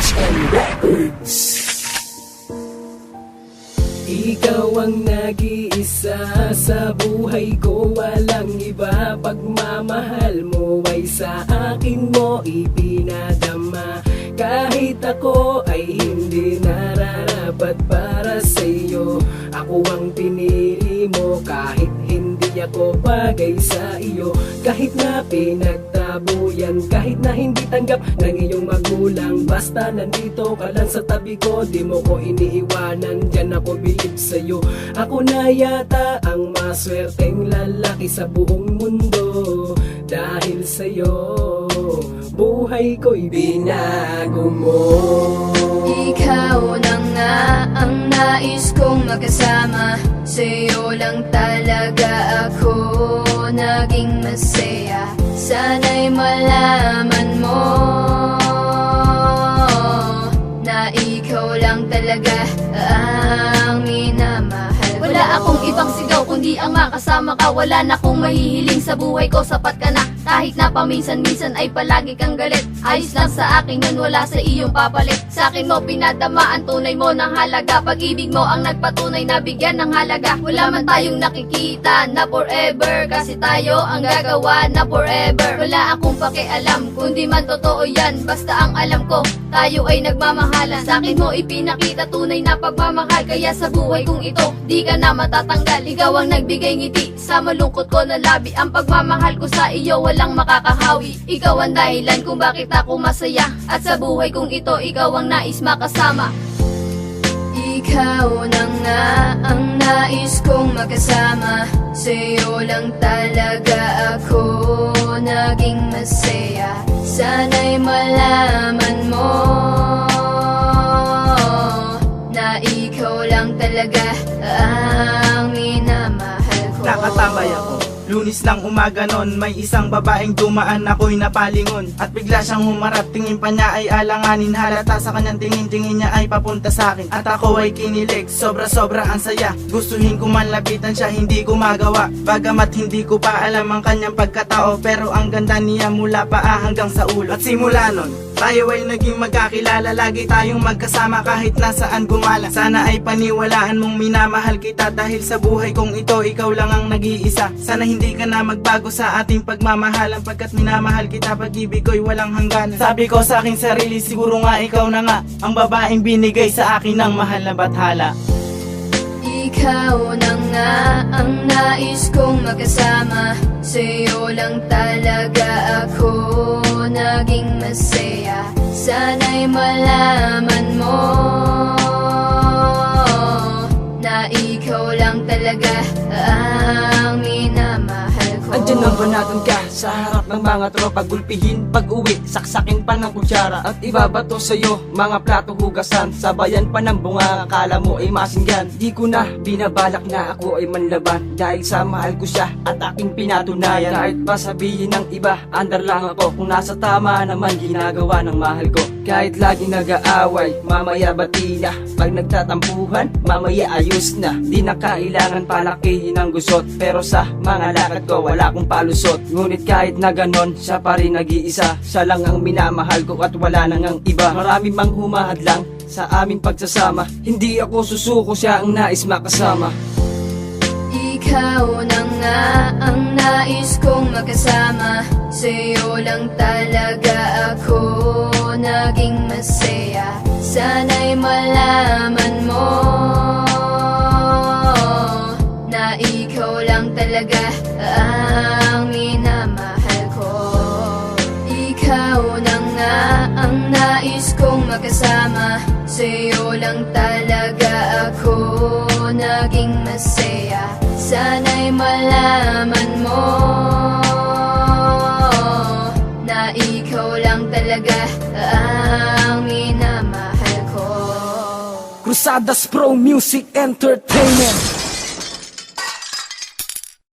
HN Records. Ikaw ang nag-iisa sa buhay ko, walang iba. Pagmamahal mo ay sa akin mo ipinadama. Kahit ako ay hindi nararapat para sa iyo, ako ang pinili mo. Kahit hindi ako bagay sa iyo, kahit na pinagtabo yan, kahit na hindi tanggap ng iyong magulang, basta nandito ka lang sa tabi ko, di mo ko iniiwanan, dyan ako bilib sa'yo. Ako na yata ang maswerteng lalaki sa buong mundo, dahil sa'yo buhay ko'y binago mo. Ikaw na nga ang nais kong magkasama, sa'yo lang talaga ako naging masaya. Sana'y malaman mo na ikaw lang talaga ang minamahal ko. Wala akong ibang sigaw kundi ang makasama ka. Wala na akong mahihiling sa buhay ko, sapat ka na. Kahit na paminsan-minsan ay palagi kang galit, ayos lang sa akin yun, wala sa iyong papalit. Sa akin mo pinadama ang tunay mo ng halaga, pag-ibig mo ang nagpatunay na bigyan ng halaga. Wala man tayong nakikita na forever, kasi tayo ang gagawa na forever. Wala akong pakialam kundi man totoo yan, basta ang alam ko tayo ay nagmamahalan. Sa akin mo ipinakita tunay na pagmamahal, kaya sa buhay kong ito di ka na matatanggal. Ikaw ang nagbigay ngiti sa malungkot ko na labi, ang pagmamahal ko sa iyo walang makakahawi. Ikaw ang dahilan kung bakit ako masaya, at sa buhay kong ito ikaw ang nais makasama. Ikaw na nga ang nais kong magkasama, sa'yo lang talaga ako naging masaya. Sana'y malaman mo na ikaw lang talaga ang minamahal ko. Nakatambay ako, Lunes ng umaga nun, may isang babaeng dumaan, ako'y napalingon. At bigla siyang humarap, tingin pa niya ay alanganin. Halata sa kanyang tingin niya ay papunta sa akin. At ako ay kinilig, sobra-sobra ang saya. Gustuhin ko man lapitan siya, hindi ko magawa. Bagamat hindi ko pa alam ang kanyang pagkatao, pero ang ganda niya mula paa hanggang sa ulo. At simula nun, tayo ay naging magkakilala, lagi tayong magkasama kahit nasaan gumala. Sana ay paniwalaan mong minamahal kita, dahil sa buhay kong ito ikaw lang ang nag-iisa. Sana hindi ka na magbago sa ating pagmamahalan, pagkat minamahal kita, pag-ibig ko'y walang hangganan. Sabi ko sa aking sarili, siguro nga ikaw na nga ang babaeng binigay sa akin ng mahal na bathala. Ikaw na nga ang nais kong magkasama, sa'yo lang talaga ako naging masaya. Sana'y malaman mo na ikaw lang talaga ang minamahal ko. Andyan ang banatong ka sa harap ng mga tropa, gulpihin pag-uwi, saksakin pa ng kutsara, at ibabato sa'yo mga plato hugasan. Sabayan pa ng bunga, akala mo ay masinggan. Di ko na binabalak na ako ay manlaban, dahil sa mahal ko siya at aking pinatunayan. Kahit pa sabihin ng iba, andar lang ako, kung nasa tama naman ginagawa ng mahal ko. Kahit lagi nag-aaway, mamaya bati na. Pag nagtatampuhan, mamaya ayos na. Di na kailangan palakihin ang gusot, pero sa mga lakad ko wala akong palusot. Ngunit kahit na ganon, siya pa rin nag-iisa. Siya lang ang minamahal ko at wala nang ang iba. Marami mang humahadlang sa aming pagsasama, hindi ako susuko, siya ang nais makasama. Ikaw na nga ang nais kong magkasama, sa'yo lang talaga ako naging masaya. Sana'y malaman mo na ikaw lang talaga ang minamahal ko. Ikaw na nga ang nais kong magkasama, sa'yo lang talaga ako naging masaya. Sana'y malaman mo na ikaw lang talaga ang minamahal ko. Cruzadas Pro Music Entertainment.